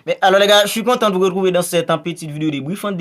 Mais alors les gars, je suis content de vous retrouver dans cette petite vidéo débriefant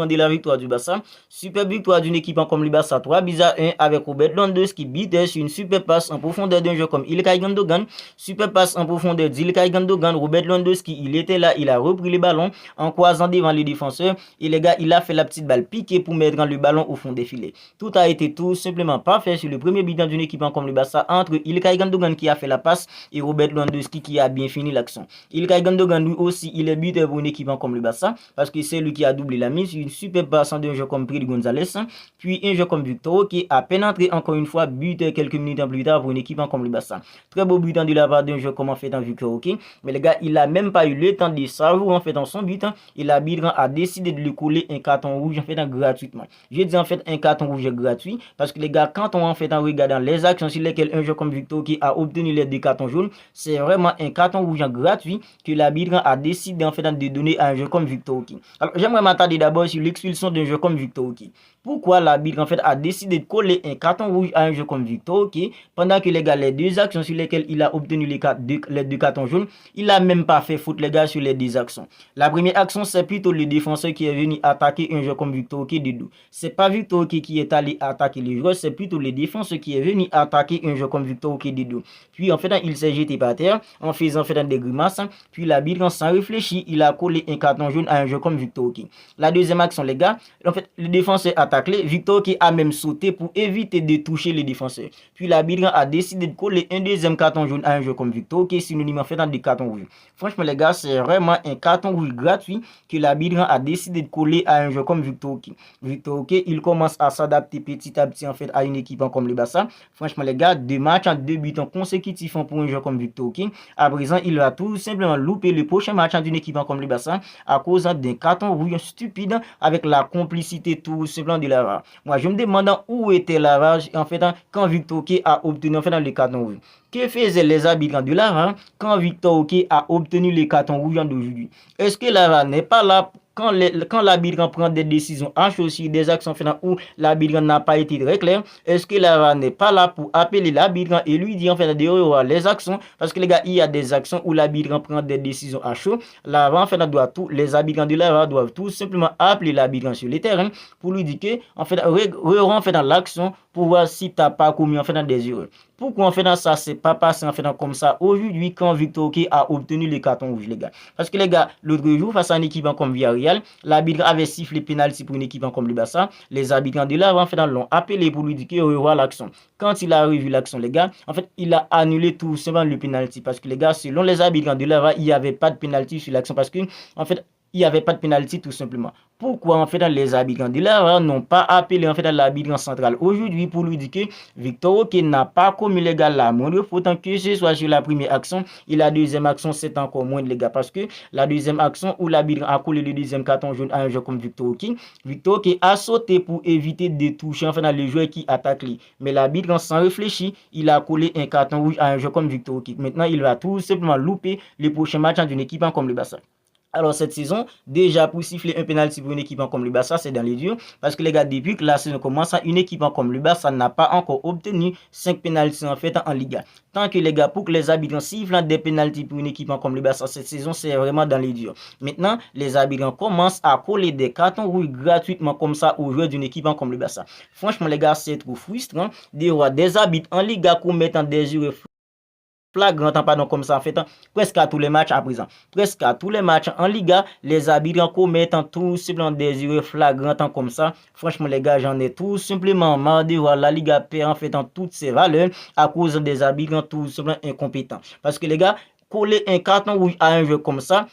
de la victoire du Barça. Super victoire d'une équipe comme le Barça 3-1 avec Robert Lewandowski qui bitait sur une super passe en profondeur d'un jeu comme Ilkay Gundogan. Super passe en profondeur d'Ilkay Gundogan. Robert Lewandowski, il était là, il a repris le ballon en croisant devant les défenseurs. Et les gars, il a fait la petite balle piquée pour mettre le ballon au fond des filets. Tout a été tout simplement parfait sur le premier but d'une équipe comme le Barça entre Ilkay Gundogan qui a fait la passe et Robert Lewandowski qui a bien fini l'action. Ilkay Gundogan lui aussi, il est buteur pour une équipe comme le Barça parce que c'est lui qui a doublé la mise. Une super passe d'un jeu comme Pridi Gonzalez, puis un jeu comme Victor qui a pénétré encore une fois buteur quelques minutes plus tard pour une équipe comme le Barça. Très beau but de la part d'un jeu comme en fait en Victor, ok. Mais les gars, il a même pas eu le temps de savourer en fait dans son but. Et l'arbitre a décidé de lui coller un carton rouge en fait gratuitement. Je dis en fait un carton rouge gratuit parce que les gars, quand on en fait en regardant les actions sur lesquelles un jeu comme Victor qui a obtenu les deux cartons jaunes, c'est vraiment un carton rouge gratuit que l'arbitre a décidé en fait de donner à un jeu comme Victor. Alors j'aimerais m'attarder d'abord sur l'expulsion d'un jeu comme Victor. Pourquoi l'arbitre en fait a décidé de coller un carton rouge à un jeu comme Victor pendant que les gars, les deux actions sur lesquelles il a obtenu les deux cartons jaunes, il a même pas fait faute les gars sur les deux actions. La première action, c'est plutôt le défenseur qui est venu attaquer un jeu comme Victor de dos. C'est pas Victor qui est allé attaquer les joueurs, c'est plutôt le défenseur qui est venu attaquer un jeu comme Victor de dos. Puis en fait, il s'est jeté par terre en faisant en fait des grimaces. Puis l'arbitre, sans réfléchir, il a collé un carton jaune à un jeu comme Victor. La deuxième action, les gars, en fait, le défenseur attaque Victor qui a même sauté pour éviter de toucher les défenseurs. Puis l'arbitre a décidé de coller un deuxième carton jaune à un jeu comme Victor qui est synonyme en fait dans des cartons rouges. Franchement les gars, c'est vraiment un carton rouge gratuit que l'arbitre a décidé de coller à un jeu comme Victor. Victor il commence à s'adapter petit à petit en fait à une équipe comme le Barça. Franchement les gars, deux matchs en deux buts consécutifs pour un jeu comme Victor. À présent, il va tout simplement louper le prochain match d'une équipe comme le Barça à cause d'un carton rouge stupide avec la complicité tout simplement de la VAR. Moi, je me demande où était la VAR en fait quand Victor a obtenu en fait le carton rouge. Que faisaient les arbitres de la VAR quand Victor a obtenu le carton rouge d'aujourd'hui? Est-ce que la VAR n'est pas là quand l'arbitre prend des décisions à choisir des actions où l'arbitre n'a pas été très clair? Est-ce que la VAR n'est pas là pour appeler l'arbitre et lui dire en fait de revoir les actions? Parce que les gars, il y a des actions où l'arbitre prend des décisions à chaud. La VAR en fait les arbitres de la VAR doivent tout simplement appeler l'arbitre sur le terrain pour lui dire que en fait en fait dans l'action pour voir si t'as pas commis en fait dans des erreurs. Pourquoi en fait dans ça c'est pas passé en fait comme ça aujourd'hui quand Victor a obtenu les cartons rouges les gars? Parce que les gars, l'autre jour face à une équipe comme Villarreal, l'arbitre avait sifflé pénalty pour une équipe comme le Barça. Les arbitres de là en fait l'ont appelé pour lui dire qu'il revoit l'action. Quand il a revu l'action les gars, en fait il a annulé tout simplement le pénalty parce que les gars, selon les arbitres de là, il n'y avait pas de pénalty sur l'action parce que en fait il n'y avait pas de pénalty tout simplement. Pourquoi en fait les arbitres de la n'ont pas appelé en fait l'arbitre central aujourd'hui pour lui dire que Victor n'a pas commis les gars la moindre faute que ce soit sur la première action et la deuxième action c'est encore moins les gars parce que la deuxième action où l'arbitre a collé le deuxième carton jaune à un joueur comme Victor qui a sauté pour éviter de toucher en fait le joueur qui attaque lui. Mais l'arbitre sans réfléchir il a collé un carton rouge à un joueur comme Victor maintenant il va tout simplement louper les prochains matchs d'une équipe comme le Barça. Alors cette saison, déjà pour siffler un pénalty pour une équipe comme le Barça, c'est dans les durs. Parce que les gars, depuis que la saison commence, une équipe comme le Barça n'a pas encore obtenu 5 pénaltys en fait en Liga. Tant que les gars, pour que les arbitres sifflent des pénaltys pour une équipe comme le Barça, cette saison, c'est vraiment dans les durs. Maintenant, les arbitres commencent à coller des cartons rouges gratuitement comme ça aux joueurs d'une équipe comme le Barça. Franchement, les gars, c'est trop frustrant de voir des arbitres en Liga commettant des erreurs flagrant pardon comme ça en fait presque à tous les matchs à présent. Presque à tous les matchs en Liga, les arbitres commettent tout simplement des erreurs flagrantes comme ça. Franchement les gars, j'en ai tout simplement marre de voir la Liga perd en fait toutes ses valeurs à cause des arbitres tout simplement incompétents. Parce que les gars, coller un carton rouge à un jeu comme ça,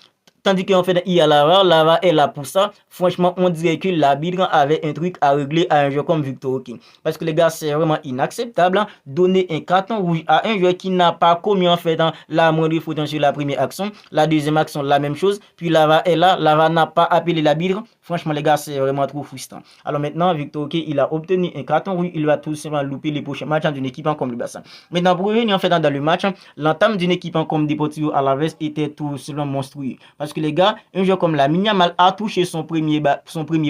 tandis qu'en fait, il y a la VAR est là pour ça. Franchement, on dirait que l'arbitre avait un truc à régler à un joueur comme Victor. Parce que les gars, c'est vraiment inacceptable donner un carton rouge à un joueur qui n'a pas commis en fait la moindre faute sur la première action. La deuxième action, la même chose. Puis la VAR est là. La VAR n'a pas appelé l'arbitre. Franchement, les gars, c'est vraiment trop frustrant. Alors maintenant, Victor il a obtenu un carton rouge. Il va tout simplement louper les prochains matchs d'une équipe comme le Barça. Maintenant, pour revenir en fait dans le match, l'entame d'une équipe comme Deportivo Alavés était tout simplement monstrueux. Parce que les gars, un joueur comme Lamine Yamal a touché son premier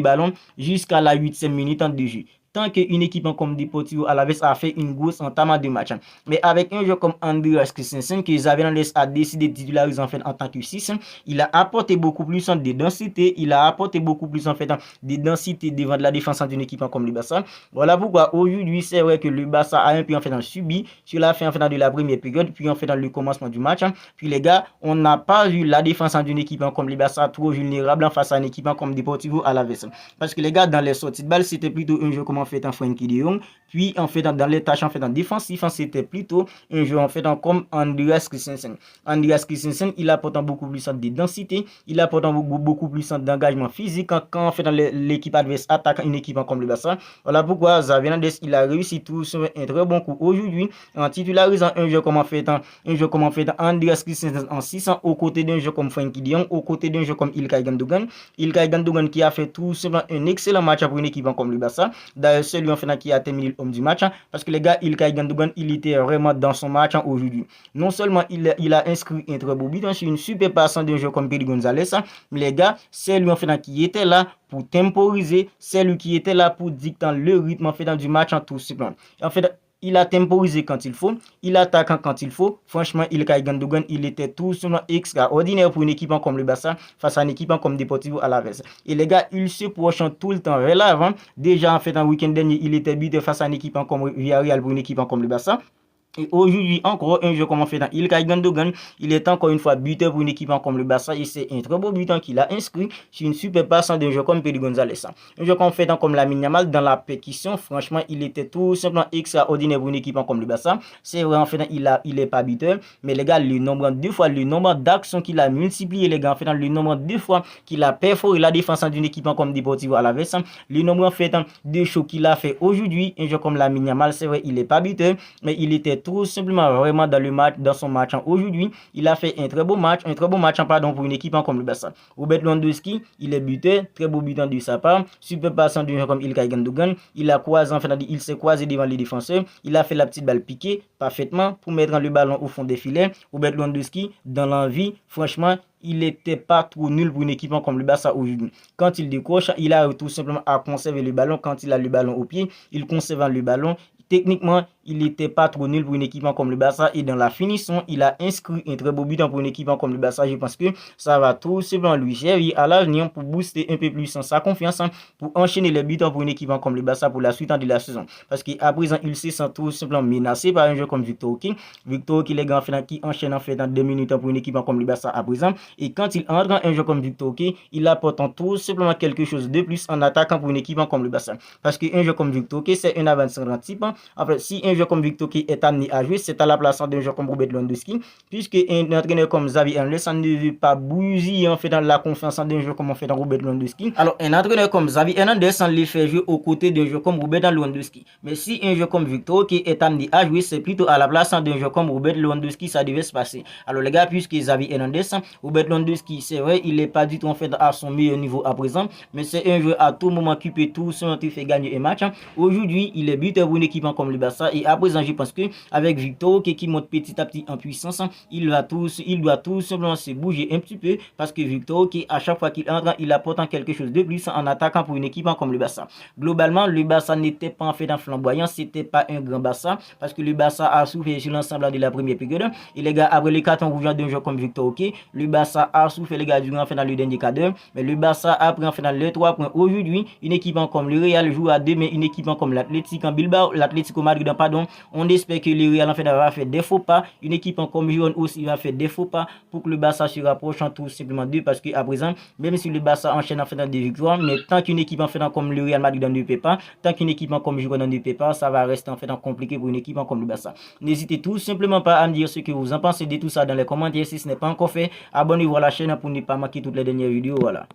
ballon jusqu'à la 8e minute de jeu. tant qu'une équipe comme Deportivo Alaves a fait une grosse entame de match. Mais avec un joueur comme Andreas Christensen, que Xavi Hernandez a décidé de titulariser en fait en tant que 6, il a apporté beaucoup plus de densité, il a apporté beaucoup plus en fait de densité devant de la défense d'une équipe comme le Barça. Voilà pourquoi aujourd'hui, c'est vrai que le Barça a un peu en fait subi sur la fin en fait de la première période, puis en fait dans le commencement du match. Puis les gars, on n'a pas vu la défense d'une équipe comme le Barça trop vulnérable face à une équipe comme Deportivo Alaves. Parce que les gars, dans les sorties de balle, c'était plutôt un jeu comme en fait en Frenkie de Jong. Puis en fait dans les tâches en fait en défensif, c'était plutôt un jeu en fait comme Andreas Christensen. Andreas Christensen, il apporte beaucoup plus de densité, il apporte beaucoup plus d'engagement physique quand en fait l'équipe adverse attaque une équipe comme le Barça. Voilà pourquoi Xavi Hernandez, il a réussi tout sur un très bon coup aujourd'hui en titularisant un jeu comme en fait Andreas Christensen en 600 aux côtés d'un jeu comme Frenkie de Jong, aux côtés d'un jeu comme Ilkay Gundogan. Ilkay Gundogan qui a fait tout simplement un excellent match pour une équipe comme le Barça. D'ailleurs, c'est lui en fait qui a terminé l'homme du match parce que les gars, Ilkay Gundogan, il était vraiment dans son match aujourd'hui. Non seulement il a inscrit un très beau but sur une super passe d'un jeu comme Pedri González, mais les gars, c'est lui en fait qui était là pour temporiser, c'est lui qui était là pour dicter le rythme en fait du match en tout simplement. En fait, il a temporisé quand il faut, il attaque quand il faut. Franchement, Ilkay Gundogan, il était tout simplement extraordinaire pour une équipe comme le Barça face à une équipe comme Deportivo Alaves. Et les gars, il se prochaine tout le temps vers l'avant. Déjà, en fait, en week-end dernier, il était buté face à une équipe comme Villarreal pour une équipe comme le Barça. Et aujourd'hui, encore un jeu comme on fait dans Ilkay Gundogan, il est encore une fois buteur pour une équipe comme le Barça et c'est un très beau but qu'il a inscrit sur une super passe d'un jeu comme Pedri González. Un jeu qu'on fait comme Lamine Yamal dans la pétition, franchement, il était tout simplement extraordinaire pour une équipe comme le Barça. C'est vrai, en fait, il est pas buteur, mais les gars, le nombre d'actions qu'il a multiplié, les gars, en fait, le nombre de fois qu'il a perforé la défense d'une équipe comme Deportivo Alaves, le nombre en fait de choses qu'il a fait aujourd'hui, un jeu comme Lamine Yamal, c'est vrai, il est pas buteur, mais il était tout simplement vraiment dans son match aujourd'hui. Il a fait un très beau match pour une équipe comme le Barça. Robert Lewandowski, il est buteur, très beau buteur de sa part, super passant d'un jeu comme Ilkay Gundogan. Il s'est croisé devant les défenseurs, il a fait la petite balle piquée parfaitement pour mettre le ballon au fond des filets. Robert Lewandowski, dans l'envie, franchement, il n'était pas trop nul pour une équipe comme le Barça aujourd'hui. Quand il décroche, il a tout simplement à conserver le ballon. Quand il a le ballon au pied, il conserve le ballon. Techniquement, il n'était pas trop nul pour une équipe comme le Barça et dans la finition, il a inscrit un très beau but pour une équipe comme le Barça. Je pense que ça va tout simplement lui servir à l'avenir pour booster un peu plus sa confiance, pour enchaîner les buts pour une équipe comme le Barça pour la suite de la saison. Parce qu'à présent, il se sent tout simplement menacé par un jeu comme Victor Oké. Victor Oké, les gars, qui enchaîne en fait dans 2 minutes pour une équipe comme le Barça à présent. Et quand il entre dans un jeu comme Victor Oké, il apporte tout simplement quelque chose de plus en attaquant pour une équipe comme le Barça. Parce qu'un jeu comme Victor Oké, c'est un avant-centre type. En fait, si un joueur comme Victor Oké est amené à jouer, c'est à la place d'un joueur comme Robert Lewandowski, puisque un entraîneur comme Xavi Hernandez ne veut pas bousiller en fait dans la confiance d'un joueur comme on fait dans Robert Lewandowski. Alors, un entraîneur comme Xavi Hernandez les fait jouer aux côtés d'un joueur comme Robert Lewandowski. Mais si un joueur comme Victor Oké est amené à jouer, c'est plutôt à la place d'un joueur comme Robert Lewandowski, ça devait se passer. Alors, les gars, puisque Xavi Hernandez, Robert Lewandowski, c'est vrai, il n'est pas du tout en fait à son meilleur niveau à présent, mais c'est un joueur à tout moment qui peut tout simplement faire gagner un match. Aujourd'hui, il est buteur pour une équipe comme le Barça et à présent je pense que avec Victor Oké qui monte petit à petit en puissance, il doit tout simplement se bouger un petit peu parce que Victor Oké à chaque fois qu'il entre il apporte quelque chose de plus en attaquant pour une équipe comme le Barça. Globalement le Barça n'était pas en fait en flamboyant, c'était pas un grand Barça parce que le Barça a souffert sur l'ensemble de la première période et les gars après les cartons rouges d'un joueur comme Victor Oké, le Barça a souffert les gars durant en fait dans le dernier quart d'heure, mais le Barça a pris en fait dans les 3 points aujourd'hui. Une équipe comme le Real joue à demain une équipe comme l'Atlético Bilbao, l'Atlético Madrid, pardon. On espère que le Real en fait va faire des faux pas. Une équipe comme Girona aussi va faire des faux pas pour que le Barça se rapproche tout simplement d'eux parce qu'à présent, même si le Barça enchaîne en fait des victoires, mais tant qu'une équipe en fait comme le Real Madrid ne peut pas, tant qu'une équipe comme Girona ne peut pas, ça va rester en fait compliqué pour une équipe comme le Barça. N'hésitez tout simplement pas à me dire ce que vous en pensez de tout ça dans les commentaires. Si ce n'est pas encore fait, abonnez-vous à la chaîne pour ne pas manquer toutes les dernières vidéos. Voilà.